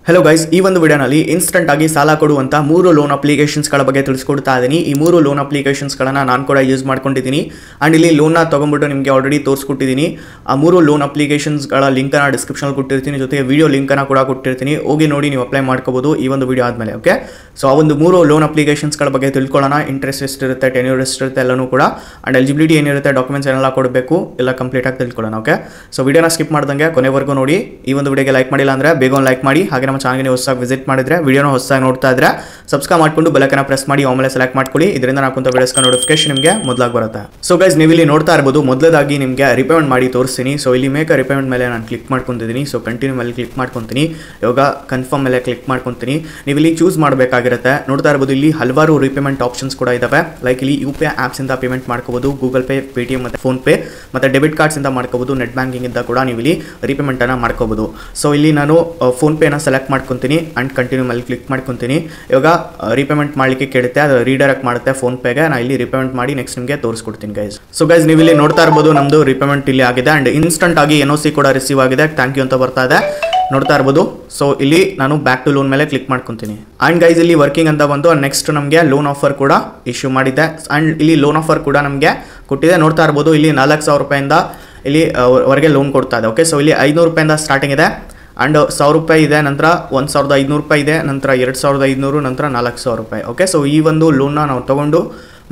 Hello guys ಈ ಒಂದು ವಿಡಿಯೋನಲ್ಲಿ ಇನ್ಸ್ಟಂಟ್ ಆಗಿ ಸಾಲ ಕೊಡುವಂತ ಮೂರು ಲೋನ್ ಅಪ್ಲಿಕೇಶನ್ಸ್ ಗಳ ಬಗ್ಗೆ ತಿಳಿಸಿಕೊಡ್ತಾ ಇದೀನಿ। ಈ ಮೂರು ಲೋನ್ ಅಪ್ಲಿಕೇಶನ್ಸ್ ಗಳನ್ನ ನಾನು ಕೂಡ ಯೂಸ್ ಮಾಡ್ಕೊಂಡಿದ್ದೀನಿ ಅಂಡ್ ಇಲ್ಲಿ ಲೋನ್ ನ ತಗೊಂಡ್ಬಿಟ್ಟು ನಿಮಗೆ ಆಲ್ರೆಡಿ ತೋರಿಸ್ಕೊಟ್ಟಿದ್ದೀನಿ। ಆ ಮೂರು ಲೋನ್ ಅಪ್ಲಿಕೇಶನ್ಸ್ ಗಳ ಲಿಂಕ್ ಅನ್ನು ಡಿಸ್ಕ್ರಿಪ್ಷನ್ ಅಲ್ಲಿ ಕೊಟ್ಟಿರ್ತೀನಿ, ಜೊತೆಗೆ ವಿಡಿಯೋ ಲಿಂಕ್ ಅನ್ನು ಕೂಡ ಕೊಟ್ಟಿರ್ತೀನಿ, ಹೋಗಿ ನೋಡಿ ನೀವು ಅಪ್ಲೈ ಮಾಡ್ಕೋಬಹುದು ಈ ಒಂದು ವಿಡಿಯೋ ಆದ್ಮೇಲೆ। ಓಕೆ, ಸೊ ಆ ಒಂದು ಮೂರು ಲೋನ್ ಅಪ್ಲಿಕೇಶನ್ಸ್ ಗಳ ಬಗ್ಗೆ ತಿಳ್ಕೊಳ್ಳೋಣ। ಇಂಟ್ರೆಸ್ಟ್ ಎಷ್ಟಿರುತ್ತೆ, ಟೆನ್ಯೂರ್ ಎಷ್ಟಿರುತ್ತೆ ಎಲ್ಲನೂ ಕೂಡ, ಅಂಡ್ ಎಲಿಜಿಬಿಲಿಟಿ ಏನಿರುತ್ತೆ, ಡಾಕ್ಯುಮೆಂಟ್ಸ್ ಏನೆಲ್ಲ ಕೊಡಬೇಕು ಎಲ್ಲ ಕಂಪ್ಲೀಟ್ ಆಗಿ ತಿಳ್ಕೊಳ್ಳೋಣ। ಓಕೆ, ಸೊ ವಿಡಿಯೋನ ಸ್ಕಿಪ್ ಮಾಡ್ದಂಗೆ ಕೊನೆವರೆಗೂ ನೋಡಿ। ಈ ಒಂದು ವಿಡಿಯೋಗೆ ಲೈಕ್ ಮಾಡಿಲ್ಲ ಅಂದ್ರೆ ಬೇಗ ಒಂದು ಲೈಕ್ ಮಾಡಿ, ಹಾಗೆ ನಮ್ಮ ಚಾನಲ್ಗೆ ಹೊಸದಾಗಿ ವಿಸಿಟ್ ಮಾಡಿದ್ರೆ ವಿಡಿಯೋನ ಹೊಸದಾಗಿ ನೋಡ್ತಾ ಇದ್ರೆ ಸಬ್ಸ್ಕ್ರೈಬ್ ಮಾಡ್ಕೊಂಡು ಬೆಲ್ ಐಕಾನ್ ಪ್ರೆಸ್ ಮಾಡಿ ಆಮೇಲೆ ಸೆಲೆಕ್ಟ್ ಮಾಡ್ಕೊಳ್ಳಿ, ಇದರಿಂದ ನಾಕುಂತ ವಿಡಿಯೋಸ್ನ ನೋಟಿಫಿಕೇಶನ್ ನಿಮಗೆ ಮೊದಲಾಗಿ ಬರುತ್ತೆ। ಸೊ ಗೈಸ್ ನೀವು ಇಲ್ಲಿ ನೋಡ್ತಾ ಇರಬಹುದು, ಮೊದಲದಾಗಿ ನಿಮಗೆ ರಿಪೇಮೆಂಟ್ ಮಾಡಿ ತೋರಿಸ್ತೀನಿ। ಸೊ ಇಲ್ಲಿ ಮೇಕ್ ರಿಪೇಮೆಂಟ್ ಮೇಲೆ ನಾನು ಕ್ಲಿಕ್ ಮಾಡ್ಕೊಂತಿದ್ದೀನಿ। ಸೊ ಕಂಟಿನ್ಯೂ ಮೇಲೆ ಕ್ಲಿಕ್ ಮಾಡ್ಕೊಂತೀನಿ, ಇವಾಗ ಕನ್ಫರ್ಮ್ ಮೇಲೆ ಕ್ಲಿಕ್ ಮಾಡ್ಕೊಂತೀನಿ। ನೀವು ಇಲ್ಲಿ ಚೂಸ್ ಮಾಡಬೇಕಾಗಿರುತ್ತೆ, ನೋಡ್ತಾ ಇರಬಹುದು ಇಲ್ಲಿ ಹಲವಾರು ರಿಪೇಮೆಂಟ್ ಆಪ್ಷನ್ಸ್ ಕೂಡ ಇದಾವೆ। ಲೈಕ್ ಇಲ್ಲಿ UPI ಆಪ್ಸ್ ಇಂದ ಪೇಮೆಂಟ್ ಮಾಡ್ಕೋಬಹುದು, ಗೂಗಲ್ ಪೇ, ಪೇಟಿಎಂ ಮತ್ತೆ ಫೋನ್ ಪೇ ಮತ್ತೆ ಡೆಬಿಟ್ ಕಾರ್ಡ್ಸ್ ಇಂದ ಮಾಡ್ಕೋಬಹುದು, ನೆಟ್ ಬ್ಯಾಂಕಿಂಗ್ ಇಂದ ಕೂಡ ನೀವು ಇಲ್ಲಿ ರಿಪೇಮೆಂಟ್ ಅನ್ನ ಮಾಡ್ಕೋಬಹುದು। ಸೊ ಇಲ್ಲಿ ನಾನು ಫೋನ್ ಪೇ ನ ಸೆಲೆಕ್ಟ್ ಮಾಡ್ಕೊಂತೀನಿ ಅಂಡ್ ಕಂಟಿನ್ಯೂ ಮೇಲೆ ಕ್ಲಿಕ್ ಮಾಡ್ಕೊಂತೀನಿ। ಇವಾಗ ರಿಪೇಮೆಂಟ್ ಮಾಡಲಿಕ್ಕೆ ಕೇಳುತ್ತೆ, ಅದು ರೀಡೈರೆಕ್ಟ್ ಮಾಡುತ್ತೆ ಫೋನ್ ಪೇಗೆ। ನಾನು ಇಲ್ಲಿ ರಿಪೇಮೆಂಟ್ ಮಾಡಿ ನೆಕ್ಸ್ಟ್ ನಿಮಗೆ ತೋರಿಸ್ಕೊಡ್ತೀನಿ ಗೈಸ್। ಸೊ ಗೈಸ್ ನೀವು ಇಲ್ಲಿ ನೋಡ್ತಾ ಇರಬಹುದು ನಮ್ದು ರಿಪೇಮೆಂಟ್ ಇಲ್ಲಿ ಆಗಿದೆ ಅಂಡ್ ಇನ್ಸ್ಟಂಟ್ ಆಗಿ NOC ಕೂಡ ರಿಸೀವ್ ಆಗಿದೆ, ಥ್ಯಾಂಕ್ ಯು ಅಂತ ಬರ್ತಾ ಇದೆ, ನೋಡ್ತಾ ಇರಬಹುದು। ಸೊ ಇಲ್ಲಿ ನಾನು ಬ್ಯಾಕ್ ಟು ಲೋನ್ ಮೇಲೆ ಕ್ಲಿಕ್ ಮಾಡ್ಕೊಂತೀನಿ ಅಂಡ್ ಗೈಸ್ ಇಲ್ಲಿ ವರ್ಕಿಂಗ್ ಅಂತ ಬಂತು। ನೆಕ್ಸ್ಟ್ ನಮಗೆ ಲೋನ್ ಆಫರ್ ಕೂಡ ಇಶ್ಯೂ ಮಾಡಿದೆ ಅಂಡ್ ಇಲ್ಲಿ ಲೋನ್ ಆಫರ್ ಕೂಡ ನಮಗೆ ಕೊಟ್ಟಿದೆ, ನೋಡ್ತಾ ಇರಬಹುದು ಇಲ್ಲಿ 4,000 ರೂಪಾಯಿಂದ ಇಲ್ಲಿ ವರೆಗೆ ಲೋನ್ ಕೊಡ್ತಾ ಇದೆ। ಓಕೆ, ಸೊ ಇಲ್ಲಿ 500 ರೂಪಾಯಿಂದ ಸ್ಟಾರ್ಟಿಂಗ್ ಇದೆ ಅಂಡ್ 1,000 ರೂಪಾಯಿ ಇದೆ, ನಂತರ 1,500 ರೂಪಾಯಿ ಇದೆ, ನಂತರ 2,500, ನಂತರ 4,000 ರೂಪಾಯಿ। ಓಕೆ, ಸೊ ಈ ಒಂದು ಲೋನ್ನ ನಾವು ತಗೊಂಡು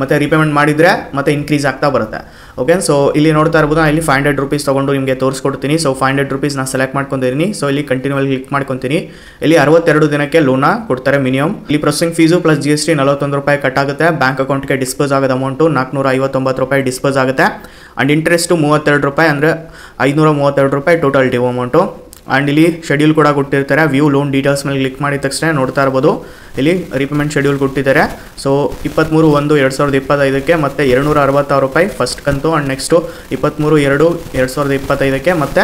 ಮತ್ತೆ ರಿಪೇಮೆಂಟ್ ಮಾಡಿದರೆ ಮತ್ತೆ ಇನ್ಕ್ರೀಸ್ ಆಗ್ತಾ ಬರುತ್ತೆ। ಓಕೆ, ಸೊ ಇಲ್ಲಿ ನೋಡ್ತಾ ಇರ್ಬೋದು, ನಾನು ಇಲ್ಲಿ 500 ರೂಪೀಸ್ ತೊಗೊಂಡು ನಿಮಗೆ ತೋರಿಸ್ಕೊಡ್ತೀನಿ। ಸೊ 500 ರೂಪೀಸ್ ನಾನು ಸೆಲೆಕ್ಟ್ ಮಾಡ್ಕೊಂಡಿದ್ದೀನಿ। ಸೊ ಇಲ್ಲಿ ಕಂಟಿನ್ಯೂ ಕ್ಲಿಕ್ ಮಾಡ್ಕೊತೀನಿ, ಇಲ್ಲಿ 62 ದಿನಕ್ಕೆ ಲೋನ ಕೊಡ್ತಾರೆ ಮಿನಿಮಮ್। ಇಲ್ಲಿ ಪ್ರೊಸೆಸಿಂಗ್ ಫೀಸು ಪ್ಲಸ್ GST 41 ರೂಪಾಯಿ ಕಟ್ ಆಗುತ್ತೆ, ಬ್ಯಾಂಕ್ ಅಕೌಂಟ್ಗೆ ಡಿಸ್ಪೋಸ್ ಆಗೋದು ಅಮೌಂಟು 459 ರೂಪಾಯಿ ಡಿಸ್ಪೋಸ್ ಆಗುತ್ತೆ ಅಂಡ್ ಇಂಟ್ರೆಸ್ಟು 32 ರೂಪಾಯಿ, ಅಂದರೆ 532 ರೂಪಾಯಿ ಟೋಟಲ್ ಡ್ಯೂ ಅಮೌಂಟು। ಆ್ಯಂಡ್ ಇಲ್ಲಿ ಶೆಡ್ಯೂಲ್ ಕೂಡ ಕೊಟ್ಟಿರ್ತಾರೆ, ವ್ಯೂ ಲೋನ್ ಡೀಟೇಲ್ಸ್ ಮೇಲೆ ಕ್ಲಿಕ್ ಮಾಡಿದ ತಕ್ಷಣ ನೋಡ್ತಾ ಇರ್ಬೋದು ಇಲ್ಲಿ ರಿಪೇಮೆಂಟ್ ಶೆಡ್ಯೂಲ್ ಕೊಟ್ಟಿದ್ದಾರೆ। ಸೊ 23/1/2025ಕ್ಕೆ ಮತ್ತು 266 ರೂಪಾಯಿ ಫಸ್ಟ್ ಕಂತು ಆ್ಯಂಡ್ ನೆಕ್ಸ್ಟು 23/2/2025ಕ್ಕೆ ಮತ್ತು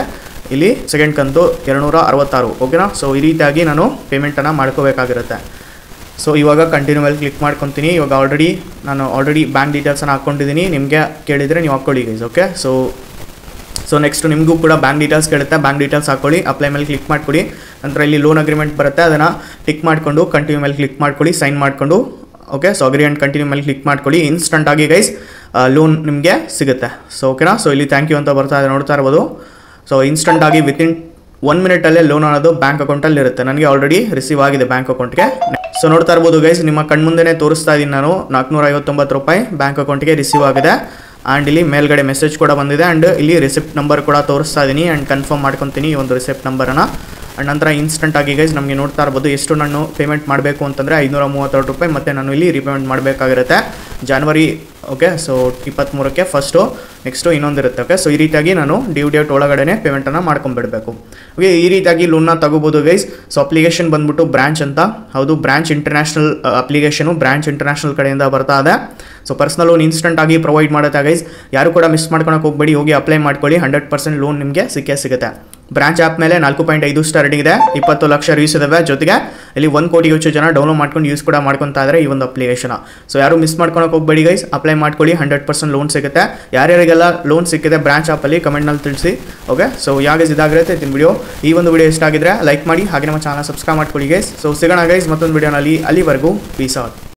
ಇಲ್ಲಿ ಸೆಕೆಂಡ್ ಕಂತು 266। ಓಕೆನಾ, ಸೊ ಈ ರೀತಿಯಾಗಿ ನಾನು ಪೇಮೆಂಟನ್ನು ಮಾಡ್ಕೋಬೇಕಾಗಿರುತ್ತೆ। ಸೊ ಇವಾಗ ಕಂಟಿನ್ಯೂ ಮೇಲೆ ಕ್ಲಿಕ್ ಮಾಡ್ಕೊತೀನಿ, ಇವಾಗ ಆಲ್ರೆಡಿ ಬ್ಯಾಂಕ್ ಡೀಟೇಲ್ಸನ್ನು ಹಾಕ್ಕೊಂಡಿದ್ದೀನಿ, ನಿಮಗೆ ಕೇಳಿದರೆ ನೀವು ಹಾಕ್ಕೊಳ್ಳಿ ಗೈಸ್। ಓಕೆ, ಸೊ ನೆಕ್ಸ್ಟ್ ನಿಮಗೂ ಕೂಡ ಬ್ಯಾಂಕ್ ಡೀಟೇಲ್ಸ್ ಕೇಳುತ್ತೆ, ಬ್ಯಾಂಕ್ ಡೀಟೇಲ್ಸ್ ಹಾಕೊಳ್ಳಿ, ಅಪ್ಲೈ ಮೇಲೆ ಕ್ಲಿಕ್ ಮಾಡ್ಕೊಳ್ಳಿ, ನಂತರ ಇಲ್ಲಿ ಲೋನ್ ಅಗ್ರಿಮೆಂಟ್ ಬರುತ್ತೆ, ಅದನ್ನು ಟಿಕ್ ಮಾಡಿಕೊಂಡು ಕಂಟಿನ್ಯೂ ಮೇಲೆ ಕ್ಲಿಕ್ ಮಾಡ್ಕೊಳ್ಳಿ, ಸೈನ್ ಮಾಡಿಕೊಂಡು। Okay, so agri and continue ಮೇಲೆ ಕ್ಲಿಕ್ ಮಾಡ್ಕೊಳ್ಳಿ, ಇನ್ಸ್ಟಂಟ್ ಆಗಿ ಗೈಸ್ ಲೋನ್ ನಿಮಗೆ ಸಿಗುತ್ತೆ। ಸೊ ಓಕೆನಾ, ಸೊ ಇಲ್ಲಿ ಥ್ಯಾಂಕ್ ಯು ಅಂತ ಬರ್ತಾ ಇದೆ, ನೋಡ್ತಾ ಇರ್ಬೋದು। ಸೊ ಇನ್ಸ್ಟಂಟ್ ಆಗಿ ವಿತಿನ್ 1 ಮಿನಿಟಲ್ಲೇ ಲೋನ್ ಅನ್ನೋದು ಬ್ಯಾಂಕ್ ಅಕೌಂಟಲ್ಲಿ ಇರುತ್ತೆ, ನನಗೆ ಆಲ್ರೆಡಿ ರಿಸೀವ್ ಆಗಿದೆ ಬ್ಯಾಂಕ್ ಅಕೌಂಟ್ಗೆ। ಸೊ ನೋಡ್ತಾ ಇರ್ಬೋದು ಗೈಸ್, ನಿಮ್ಮ ಕಣ್ಮುಂದೆನೇ ತೋರಿಸ್ತಾ ಇದ್ದೀನಿ ನಾನು, 459 ರೂಪಾಯಿ ಬ್ಯಾಂಕ್ ಅಕೌಂಟ್ಗೆ ರಿಸೀವ್ ಆಗಿದೆ ಆ್ಯಂಡ್ ಇಲ್ಲಿ ಮೇಲ್ಗಡೆ ಮೆಸೇಜ್ ಕೂಡ ಬಂದಿದೆ ಆ್ಯಂಡ್ ಇಲ್ಲಿ ರಿಸಿಪ್ಟ್ ನಂಬರ್ ಕೂಡ ತೋರಿಸ್ತಾ ಇದ್ದೀನಿ ಆ್ಯಂಡ್ ಕನ್ಫರ್ಮ್ ಮಾಡ್ಕೊತೀನಿ ಈ ಒಂದು ರಿಸಿಪ್ಟ್ ನಂಬರನ್ನು। ಆ್ಯಂಡ್ ನಂತರ ಇನ್ಸ್ಟಂಟ್ ಆಗಿ ಗೈಸ್ ನಮಗೆ ನೋಡ್ತಾ ಇರ್ಬೋದು ಎಷ್ಟು ನಾನು ಪೇಮೆಂಟ್ ಮಾಡಬೇಕು ಅಂತಂದರೆ 532 ರೂಪಾಯಿ, ಮತ್ತು ನಾನು ಇಲ್ಲಿ ರಿಪೇಮೆಂಟ್ ಮಾಡಬೇಕಾಗಿರುತ್ತೆ ಜನವರಿ, ಓಕೆ, ಸೊ 23ಕ್ಕೆ ಫಸ್ಟು, ನೆಕ್ಸ್ಟು ಇನ್ನೊಂದಿರುತ್ತೆ। ಓಕೆ, ಸೊ ಈ ರೀತಿಯಾಗಿ ನಾನು ಡ್ಯೂ ಡೇಟ್ ಒಳಗಡೆ ಪೇಮೆಂಟನ್ನು ಮಾಡ್ಕೊಂಡ್ಬಿಡಬೇಕು। ಓಕೆ, ಈ ರೀತಿಯಾಗಿ ಲೋನ್ನ ತಗೋಬೋದು ಗೈಸ್। ಸೊ ಅಪ್ಲಿಕೇಶನ್ ಬಂದ್ಬಿಟ್ಟು ಬ್ರಾಂಚ್ ಅಂತ, ಹೌದು branch international application, branch international ಕಡೆಯಿಂದ ಬರ್ತಾ ಇದೆ। ಸೊ ಪರ್ಸನಲ್ ಲೋನ್ ಇನ್ಸ್ಟಂಟ್ ಆಗಿ ಪ್ರೊವೈಡ್ ಮಾಡುತ್ತೆ ಗೈಸ್, ಯಾರು ಕೂಡ ಮಿಸ್ ಮಾಡ್ಕೊಳಕ್ಕೆ ಹೋಗ್ಬೇಡಿ, ಹೋಗಿ ಅಪ್ಲೈ ಮಾಡ್ಕೊಳ್ಳಿ, 100% ಲೋನ್ ನಿಮಗೆ ಸಿಗುತ್ತೆ। ಬ್ರಾಂಚ್ ಆ್ಯಪ್ ಮೇಲೆ 4.5 ಸ್ಟಾರ್ ರೇಟಿಂಗ್ ಇದೆ, 20 ಲಕ್ಷ ರಿವ್ಯೂಸ್ ಇದಾವೆ, ಜೊತೆಗೆ ಇಲ್ಲಿ 1 ಕೋಟಿಗೂ ಹೆಚ್ಚು ಜನ ಡೌನ್ಲೋಡ್ ಮಾಡ್ಕೊಂಡು ಯೂಸ್ ಕೂಡ ಮಾಡ್ಕೊತಾ ಇದ್ದಾರೆ ಈ ಒಂದು ಅಪ್ಲಿಕೇಶನ್। ಸೊ ಯಾರು ಮಿಸ್ ಮಾಡ್ಕೊಳಕ್ಕೆ ಹೋಗ್ಬೇಡಿ ಗೈಸ್, ಅಪ್ಲೈ ಮಾಡ್ಕೊಳ್ಳಿ, 100% ಲೋನ್ ಸಿಗುತ್ತೆ। ಯಾರ್ಯಾರಿಗೆಲ್ಲ ಲೋನ್ ಸಿಕ್ಕಿದೆ ಬ್ರಾಂಚ್ ಆ್ಯಪಲ್ಲಿ ಕಮೆಂಟ್ನಲ್ಲಿ ತಿಳಿಸಿ। ಓಕೆ, ಸೊ ಯಾವಾಗ ಇದಾಗಿರುತ್ತೆ ಇತ್ತಿನ ವಿಡಿಯೋ, ಈ ಒಂದು ವಿಡಿಯೋ ಇಷ್ಟ ಆಗಿದ್ರೆ ಲೈಕ್ ಮಾಡಿ, ಹಾಗೆ ನಮ್ಮ ಚಾನಲ್ ಸಬ್ಸ್ಕ್ರೈಬ್ ಮಾಡ್ಕೊಳ್ಳಿ ಗೈಸ್। ಸೊ ಸಿಗೋಣ ಗೈಸ್ ಮತ್ತೊಂದು ವಿಡಿಯೋನಲ್ಲಿ, ಅಲ್ಲಿವರೆಗೂ ಪೀಸ್ ಔಟ್।